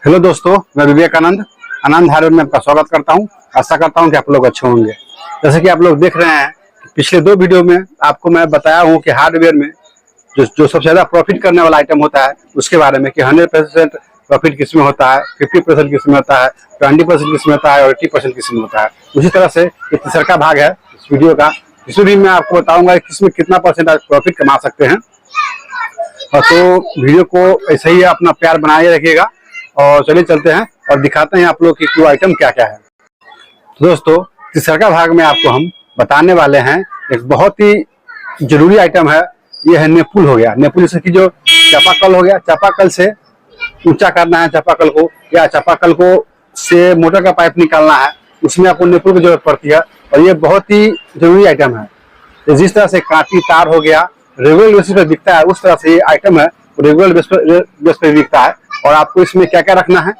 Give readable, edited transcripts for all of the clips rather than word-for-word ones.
Hello दोस्तों, मैं विवेकानंद आनंद hardware में आपका स्वागत करता हूं। आशा करता हूं कि आप लोग अच्छे होंगे। जैसे कि आप लोग देख रहे हैं, पिछले दो वीडियो में आपको मैं बताया हूं कि हार्डवेयर में जो सबसे ज्यादा प्रॉफिट करने वाला आइटम होता है उसके बारे में कि 100% प्रॉफिट किस में होता है, 50% किस में होता है, 20% किस में होता है और 80% किस में होता है। उसी तरह से ये तीसरा भाग है इस वीडियो का, इसमें भी मैं आपको बताऊंगा कि किसमें कितना परसेंट आप प्रॉफिट कमा सकते हैं। और तो वीडियो को ऐसे ही अपना प्यार बनाए रखिएगा और चलिए चलते हैं और दिखाते हैं आप लोग की वो आइटम क्या क्या है। तो दोस्तों, तीसरा भाग में आपको हम बताने वाले हैं एक बहुत ही जरूरी आइटम है। ये है नेपुल हो गया। नेपुल जैसे कि जो चापाकल हो गया, चापाकल से ऊंचा करना है चापाकल को, या चापाकल को से मोटर का पाइप निकालना है, उसमें आपको नेपुल की जरूरत पड़ती है। और ये बहुत ही जरूरी आइटम है। जिस तरह से कांटी तार हो गया रेगुलर बेसिस पर बिकता है, उस तरह से ये आइटम है रेगुलर बेस पर बिकता है। और आपको इसमें क्या क्या रखना है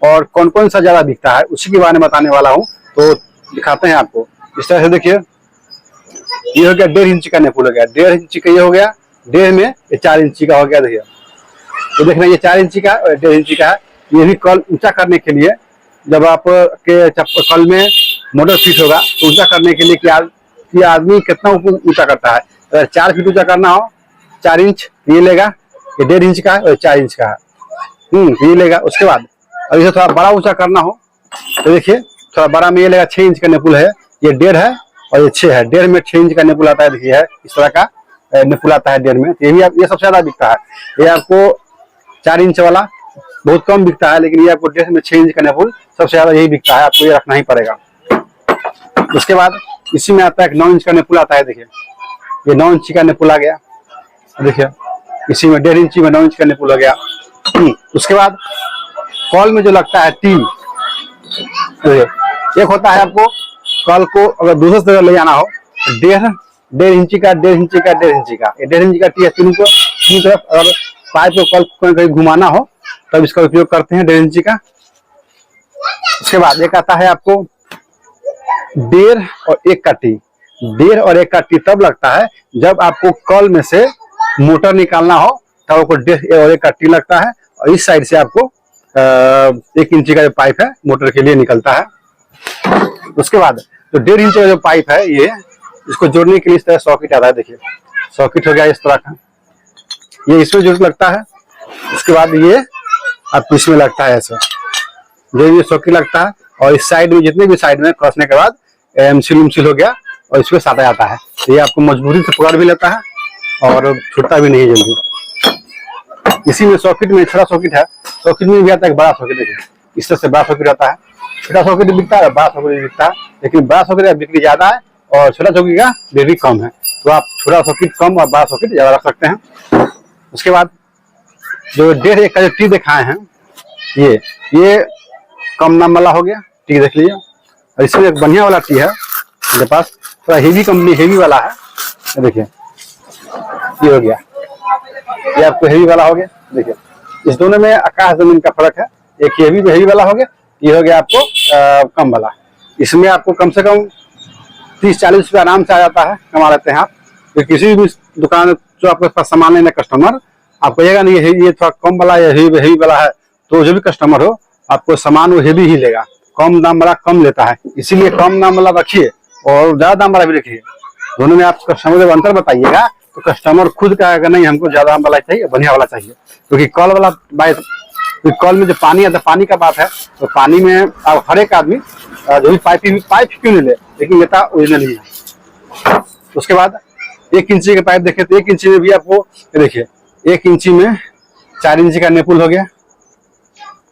और कौन कौन सा ज्यादा बिकता है उसी के बारे में बताने वाला हूँ। तो दिखाते हैं आपको। इस तरह से देखिए, ये हो गया 1.5 इंच का नेपुल हो गया। 1.5 इंच का ये हो गया, 1.5 में ये 4 इंची का हो गया। देखिए, तो देखना ये 4 इंची का और 1.5 इंची का है। ये भी कल ऊंचा करने के लिए, जब आप के कल में मोटर फिट होगा तो ऊंचा करने के लिए कि आदमी कितना ऊंचा करता है। अगर 4 फीट ऊंचा करना हो 4 इंच ये लेगा, ये 1.5 इंच का है और 4 इंच का है, ये लेगा। उसके बाद अब इसे थोड़ा बड़ा ऊंचा करना हो तो देखिए थोड़ा बड़ा में ये लेगा। 6 इंच का नेपुल है, ये 1.5 है और ये 6 है। 1.5 में 6 इंच का नेपुल आता है। देखिए है इस तरह का नेपुल आता है 1.5 में। ये भी ये सबसे ज्यादा बिकता है। ये आपको 4 इंच वाला बहुत कम बिकता है, लेकिन ये आपको 1.5 में 6 इंच का नेपुल सबसे ज्यादा यही बिकता है। आपको ये रखना ही पड़ेगा। उसके बाद इसी में आता है 9 इंच का नेपुल आता है। देखिए ये 9 इंच का नेपुल आ गया। देखिए इसी में 1.5 इंची में 9 इंच का नेपुल हो गया। उसके बाद कॉल में जो लगता है टी, एक होता है आपको कॉल को अगर दूसरे जगह ले जाना हो 1.5 इंची का, 1.5 इंची का, 1.5 इंची का, 1.5 इंची का टी है। तीन तरफ अगर पाइप को कल कहीं घुमाना हो तब इसका उपयोग करते हैं 1.5 इंची का। उसके बाद एक आता है आपको 1.5 और 1 का टी। 1.5 और 1 का टी तब लगता है जब आपको कल में से मोटर निकालना हो, तब आपको 1.5 और 1 का टी लगता है। और इस साइड से आपको 1 इंची का जो पाइप है मोटर के लिए निकलता है। उसके बाद तो 1.5 इंच का जो पाइप है, ये इसको जोड़ने के लिए इस तरह सॉकेट आता है। देखिए सॉकेट हो गया इस तरह का, ये इसमें जरूरत लगता है। उसके बाद ये आपको इसमें लगता है ऐसे, जो ये सॉकेट लगता है। और इस साइड में जितने भी साइड में कसने के बाद एमसील हो गया और इसमें साटा जाता है। ये आपको मजबूरी से पकड़ भी लेता है और छूटता भी नहीं जल्दी। इसी में सॉकेट में छोटा सॉकेट है, सॉकेट में भी आता है बड़ा सॉकेट। देखिए इस तरह से बड़ा सॉकेट आता है। छोटा सॉकेट बिकता है, बड़ा सॉकेट बिकता है, लेकिन बड़ा सॉकेट का बिक्री ज्यादा है और छोटा सॉकेट का बिक्री कम है। तो आप छोटा सॉकेट कम और बड़ा सॉकेट ज्यादा रख सकते हैं। उसके बाद जो 1.5 का जो टी दिखाए हैं, ये कम दाम वाला हो गया टी, देख लीजिए। और इसमें एक बढ़िया वाला टी है मेरे पास, थोड़ा हेवी कंपनी हेवी वाला है। देखिए ये हो गया, ये आपको हेवी वाला हो गया। देखिए इस दोनों में आकाश जमीन का फर्क है। एक हेवी वाला हो गया, ये हो गया आपको कम वाला। इसमें आपको कम से कम 30-40 रुपये आराम से आ जाता है, कमा लेते हैं आप। तो किसी भी दुकान जो आपके पास सामान लेना कस्टमर, आप कहिएगा नहीं ये थोड़ा कम वाला या हेवी वाला है, तो जो भी कस्टमर हो आपको सामान वो हेवी ही लेगा। कम दाम वाला कम लेता है, इसीलिए कम दाम वाला रखिए और ज्यादा दाम वाला भी रखिए। दोनों में आप कस्टमर जब अंतर बताइएगा तो कस्टमर खुद कहेगा नहीं हमको ज्यादा वाला चाहिए, बढ़िया वाला चाहिए। क्योंकि कल वाला कल में जो पानी आता है, पानी का बात है, तो पानी में अब हर एक आदमी जो भी पाइप क्यों नहीं ले, लेकिन लेता ओरिजिनल ही है। उसके बाद 1 इंची के पाइप देखे तो 1 इंची में भी आपको देखिए 1 इंची में 4 इंची का नेपुल हो गया।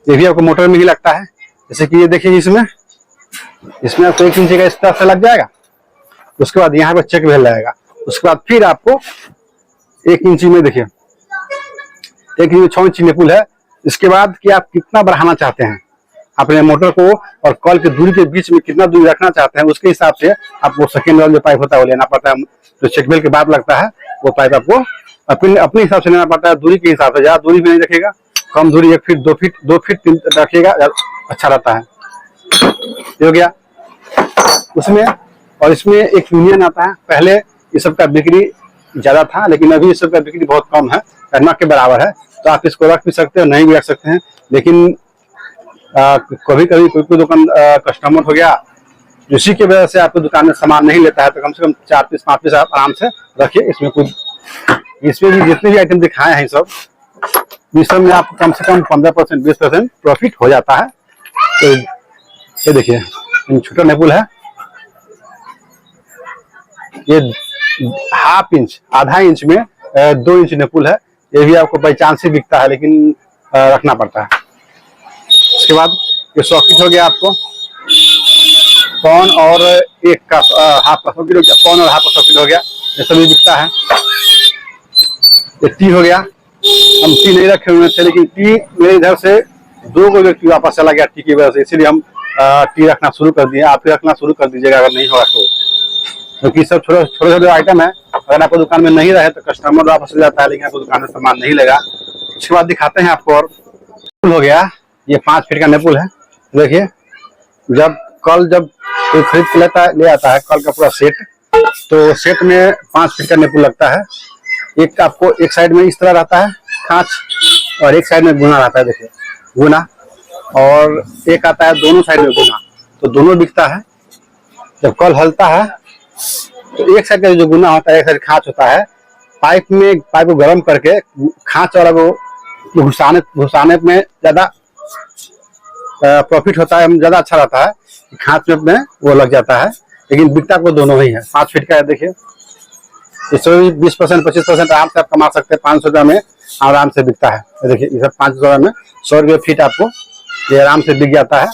ये भी आपको मोटर में ही लगता है। जैसे कि ये देखिए इसमें आपको 1 इंची का इस तरह से लग जाएगा। उसके बाद यहाँ पे चेक भेज जाएगा। उसके बाद फिर आपको 1 इंची में देखिए 1 इंची में 6 इंची नेपुल है। इसके बाद कि आप कितना बढ़ाना चाहते हैं अपने मोटर को और कॉल की दूरी के बीच में कितना दूरी रखना चाहते हैं, उसके हिसाब से आपको सेकेंड वाला जो पाइप होता है वो लेना पड़ता है। जो चेकबेल के बाद लगता है वो पाइप आपको अपने हिसाब से लेना पड़ता है, दूरी के हिसाब से। ज्यादा दूरी भी नहीं रखेगा, कम दूरी 1 फीट 2 फीट 3 रखिएगा, अच्छा रहता है। ये हो गया उसमें। और इसमें एक यूनियन आता है। पहले ये सब का बिक्री ज्यादा था, लेकिन अभी इस सब का बिक्री बहुत कम है, न के बराबर है। तो आप इसको रख भी सकते हो, नहीं भी रख सकते हैं, लेकिन कभी कभी कोई कोई दुकान कस्टमर हो गया इसी की वजह से आपको दुकान में सामान नहीं लेता है, तो कम से कम 4 पीस 5 पीस आप आराम से रखिए। इसमें भी जितने भी आइटम दिखाए हैं सब, इस सब में आपको कम से कम 15% 20% प्रॉफिट हो जाता है। तो ये देखिए छोटा नेपुल है, ये ½ इंच आधा इंच में 2 इंच नेपुल है। ये भी आपको बाई चांस ही बिकता है, लेकिन रखना पड़ता है। उसके बाद ये सॉकेट हो गया आपको पौन और एक का हाफ का सॉकेट हो गया, पौन और हाफ का सॉकेट हो गया, ये सभी बिकता है। ये टी हो गया, हम टी नहीं रखे हुए थे, लेकिन टी मेरे इधर से 2 को व्यक्ति वापस चला गया टी की वजह से, इसीलिए हम टी रखना शुरू कर दिए। आप भी रखना शुरू कर दीजिएगा अगर नहीं होगा तो, क्योंकि सब छोटे छोटे आइटम है। अगर आपको दुकान में नहीं रहे तो कस्टमर वापस ले जाता है, लेकिन आपको दुकान में सामान नहीं लेगा। उसके बाद दिखाते हैं आपको। और हो गया, ये 5 फीट का नेपुल है। देखिए जब कोई खरीद के ले आता है कल का पूरा सेट, तो सेट में 5 फीट का नेपुल लगता है। एक आपको एक साइड में इस तरह रहता है खांच, और एक साइड में गुना रहता है। देखिए गुना, और एक आता है दोनों साइड में गुना, तो दोनों बिकता है। जब कल हलता है तो एक साइड का जो गुना होता है, एक साइड खांच होता है। पाइप को गर्म करके खांच वाला को घुसाने में ज्यादा प्रॉफिट होता है, ज्यादा अच्छा रहता है। खांच में वो लग जाता है, लेकिन बिकता को दोनों ही है। 5 फीट का है। देखिए इसमें भी 20% 25% आराम से आप कमा सकते हैं। 500 रुपया में आराम से बिकता है। देखिए ये सब 500 रुपया में 100 रुपये फीट आपको ये आराम से बिक जाता है।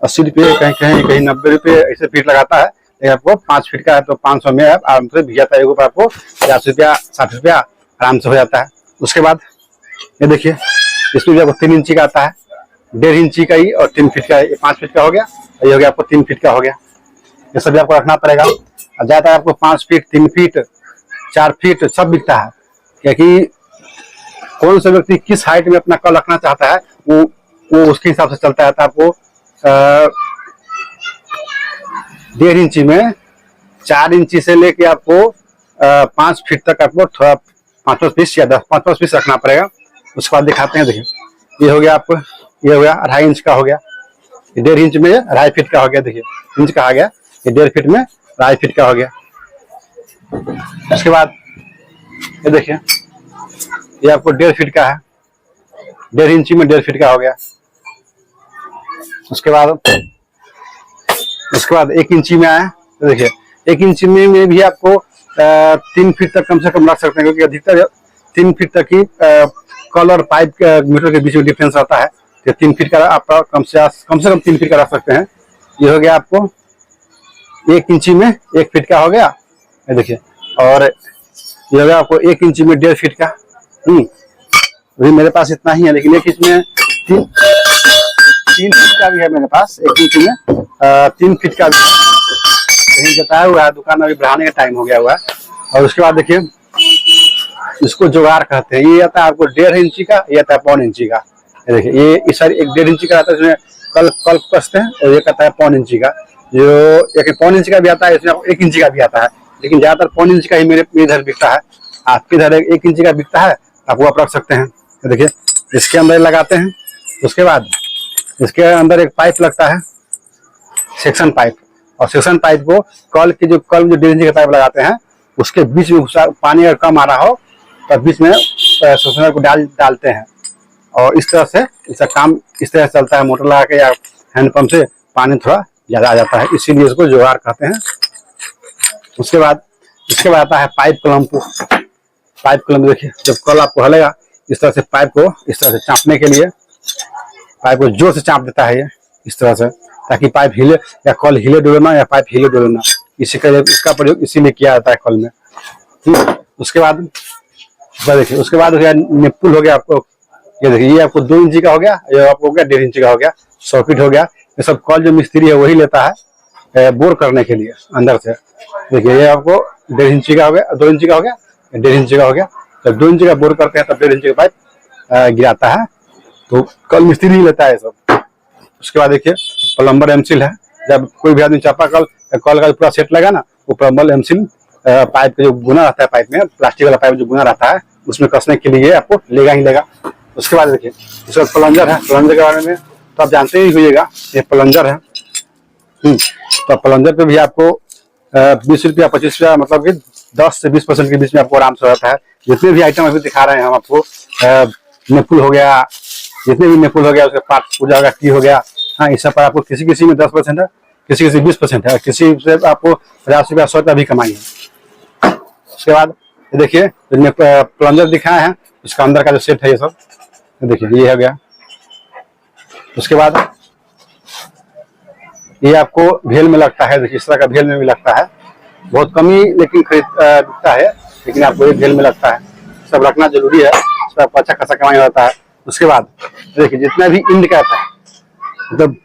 80 रुपये कहीं 90 रुपये ऐसे फीट लगाता है। लेकिन आपको 5 फीट का है तो 500 में आराम से बिक जाता है। एक आपको 50 रुपया 60 रुपया आराम से हो जाता है। उसके बाद ये देखिए इसमें भी आपको 3 इंची का आता है, 1.5 इंची का ही, और 3 फीट का। ये 5 फीट का हो गया, ये हो गया आपको 3 फीट का हो गया। ये सभी आपको रखना पड़ेगा। ज्यादा आपको 5 फीट 3 फीट 4 फीट सब बिकता है, क्योंकि कौन सा व्यक्ति किस हाइट में अपना कल रखना चाहता है वो उसके हिसाब से चलता है। तो आपको 1.5 इंची में 4 इंची से लेके आपको 5 फीट तक आपको थोड़ा 5 पीस या 10 पीस रखना पड़ेगा। उसके बाद दिखाते हैं। देखिए ये हो गया आपको, ये हो गया 2.5 इंच का हो गया, 1.5 इंच में 2.5 फीट का हो गया। देखिए इंच का आ गया, ये 1.5 फीट में 2.5 फीट का हो गया। उसके बाद ये देखिए ये आपको 1.5 फीट का है, 1.5 इंची में 1.5 फीट का हो गया। उसके बाद 1 इंची में आया, तो देखिए 1 इंची में भी आपको 3 फीट तक कम से कम रख सकते हैं, क्योंकि अधिकतर 3 फीट तक ही कल और पाइप के मीटर के बीच में डिफरेंस आता है। तो 3 फीट का आप कम से कम 3 फीट का रख सकते हैं। ये हो गया आपको 1 इंची में 1 फीट का हो गया। ये देखिए, और ये हो गया आपको 1 इंची में 1.5 फीट का। अभी मेरे पास इतना ही है, लेकिन 1 इंच में 3 फीट का भी है मेरे पास। 1 इंच में 3 फीट का भी है, कहीं बताया हुआ है। दुकान अभी बढ़ाने का टाइम हो गया हुआ है। और उसके बाद देखिए इसको जुगाड़ कहते हैं। ये आता है आपको 1.5 इंची का, ये आता है 1.25 इंची का। ये देखिए ये इस साइड एक 1.5 इंची का आता है, इसमें कल कसते हैं, और ये कहता है 1.25 इंची का। जो एक 1.25 इंची का भी आता है, इसमें 1 इंची का भी आता है, लेकिन ज्यादातर 1.25 इंची का ही मेरे इधर बिकता है। आपके इधर 1 इंची का बिकता है, आप वो आप रख सकते हैं। देखिए इसके अंदर लगाते हैं। उसके बाद इसके अंदर एक पाइप लगता है, सेक्शन पाइप, और सेक्शन पाइप को कल में जो 1.5 इंची का पाइप लगाते हैं, उसके बीच में पानी अगर कम आ रहा हो तो बीच में सेक्शन को डालते हैं, और इस तरह से इसका काम इस तरह से चलता है। मोटर लगा के या हैंडपंप से पानी थोड़ा ज्यादा आ जाता है, इसीलिए इसको जुगाड़ कहते हैं। उसके बाद आता है पाइप क्लम्प। पाइप क्लम्प देखिए, जब कल आपको हलेगा इस तरह से पाइप को इस तरह से चापने के लिए, पाइप को जोर से चाप देता है ये इस तरह से, ताकि पाइप हिले या कल हिले डुले ना, या पाइप हिले डुले ना। इसका प्रयोग इसीलिए किया जाता है कल में। ठीक, उसके बाद देखिए, उसके बाद निप्पुल हो गया आपको। ये देखिए ये आपको 2 इंची का हो गया, ये आपको हो गया 1.5 इंची का हो गया। सॉकेट हो गया। ये सब कल जो मिस्त्री है वही लेता है बोर करने के लिए अंदर से। देखिए ये आपको 1.5 इंची का हो गया, 2 इंची का हो गया, 1.5 इंची का हो गया। जब 2 इंची का बोर करते हैं तब 1.5 इंची का पाइप गिराता है, तो कल मिस्त्री ही लेता है सब। उसके बाद देखिए प्लम्बर एमसील है। जब कोई भी आदमी चापा कल का पूरा सेट लगा ना, वो प्लम्बर एमसील पाइप का जो गुना रहता है, पाइप में प्लास्टिक वाला पाइप जो गुना रहता है, उसमें कसने के लिए आपको लेगा ही लेगा। उसके बाद देखिए इसका प्लंजर है। प्लंजर के बारे में तो आप जानते ही होइएगा ये प्लंजर है। तो प्लंजर पे भी आपको 20 रुपया 25 रुपया मतलब कि 10 से 20% के बीच में आपको आराम से रहता है। जितने भी आइटम अभी दिखा रहे हैं हम आपको, नेपुल हो गया, जितने भी नेपुल हो गया, उसके पाठ पूजा हो गया, टी हो गया, हाँ इस सब पर आपको किसी किसी में 10% है, किसी किसी 20% है, किसी से आपको 50 रुपया 100 रुपया भी कमाई है। उसके बाद ये देखिए प्लंजर दिखाए हैं, इसका अंदर का जो सेट है ये सब देखिए ये हो गया। उसके बाद ये आपको भेल में लगता है, देखिए इस तरह का भेल में भी लगता है, बहुत कम ही लेकिन खरीद बिकता है, लेकिन आपको ये भेल में लगता है, सब रखना जरूरी है, इस पर आपको अच्छा खासा कमाई होता है। उसके बाद देखिए जितना भी इंड कैप है, मतलब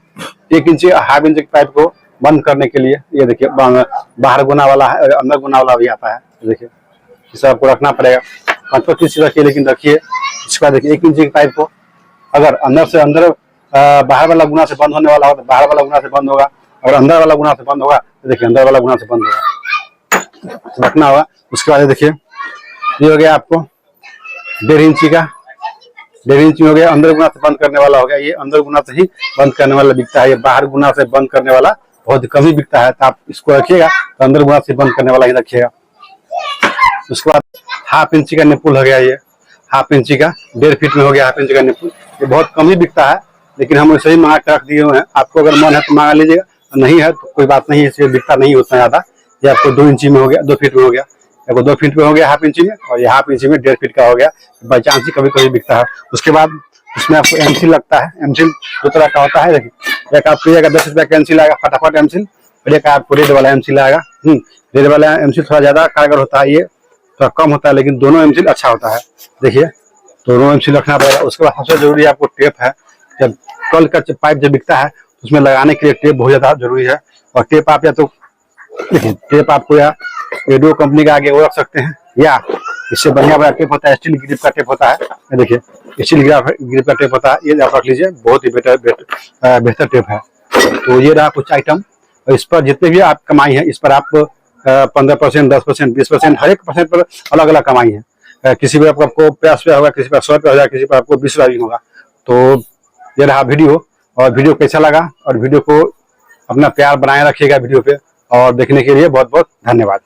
1 इंची हाफ इंच पाइप को बंद करने के लिए ये देखिए बाहर गुना वाला है और अंदर गुना वाला भी आता है, देखिए इसे आपको रखना पड़ेगा। 5-25 रखिए लेकिन रखिए। इसके बाद देखिए 1 इंची की पाइप को अगर अंदर से अंदर बाहर वाला गुना से बंद होने वाला हो तो बाहर वाला गुना से बंद होगा, और अंदर वाला गुना से बंद होगा तो देखिए अंदर वाला गुना से बंद होगा, रखना होगा। उसके बाद देखिए ये हो गया आपको 1.5 इंची का, 1.5 इंची हो गया, अंदर गुना से बंद करने वाला हो गया। ये अंदर गुना से ही बंद करने वाला बिकता है, ये बाहर गुना से बंद करने वाला बहुत कम ही बिकता है, तो आप इसको रखिएगा तो अंदर गुना से बंद करने वाला ही रखिएगा। उसके बाद हाफ इंची का निपुल हो गया, ये हाफ इंची का 1.5 फीट में हो गया हाफ इंची का निपुल, ये बहुत कम ही बिकता है, लेकिन हम ऐसे ही मंगा के रख दिए हुए हैं। आपको अगर मन है तो मंगा लीजिएगा, नहीं है तो कोई बात नहीं है, इसलिए बिकता नहीं उतना ज्यादा। ये आपको 2 इंची में हो गया, 2 फीट में हो गया, आपको 2 फीट में हो गया हाफ इंची में, और ये हाफ इंची में 1.5 फीट का हो गया, बाई चांस ही कभी कभी बिकता है। उसके बाद इसमें आपको एमसील लगता है, एमसील 2 तरह का होता है, देखिए एक आपको 10 रुपया का एमसील आएगा फटाफट एमसील, और एक आपको रेड वाला एमसील आएगा। रेड वाला एमसील थोड़ा ज्यादा कारगर होता है, ये थोड़ा कम होता है, लेकिन दोनों एमसील अच्छा होता है, देखिए दोनों एमसील रखना पड़ेगा। उसके बाद सबसे जरूरी आपको टेप है, जब कल का पाइप जब बिकता है तो उसमें लगाने के लिए टेप बहुत ज्यादा जरूरी है। और टेप आप या तो देखिए टेप आपको या रेडियो कंपनी का आगे वो रख सकते हैं, या इससे बढ़िया बड़ा टेप होता है, स्टील ग्रिप का टेप होता है, देखिए स्टील ग्रिप का टेप होता है, ये आप रख लीजिए, बहुत ही बेहतर टेप है। तो ये रहा कुछ आइटम, और इस पर जितने भी आप कमाई है, इस पर आप 15%, 10%, 20%, हर एक परसेंट पर अलग अलग कमाई है। किसी पर आपको 50 रुपया होगा, किसी पर 100 रुपया होगा, किसी पर आपको 20 रुपया भी होगा। तो ये रहा वीडियो, और वीडियो कैसा लगा, और वीडियो को अपना प्यार बनाए रखिएगा वीडियो पे, और देखने के लिए बहुत बहुत धन्यवाद।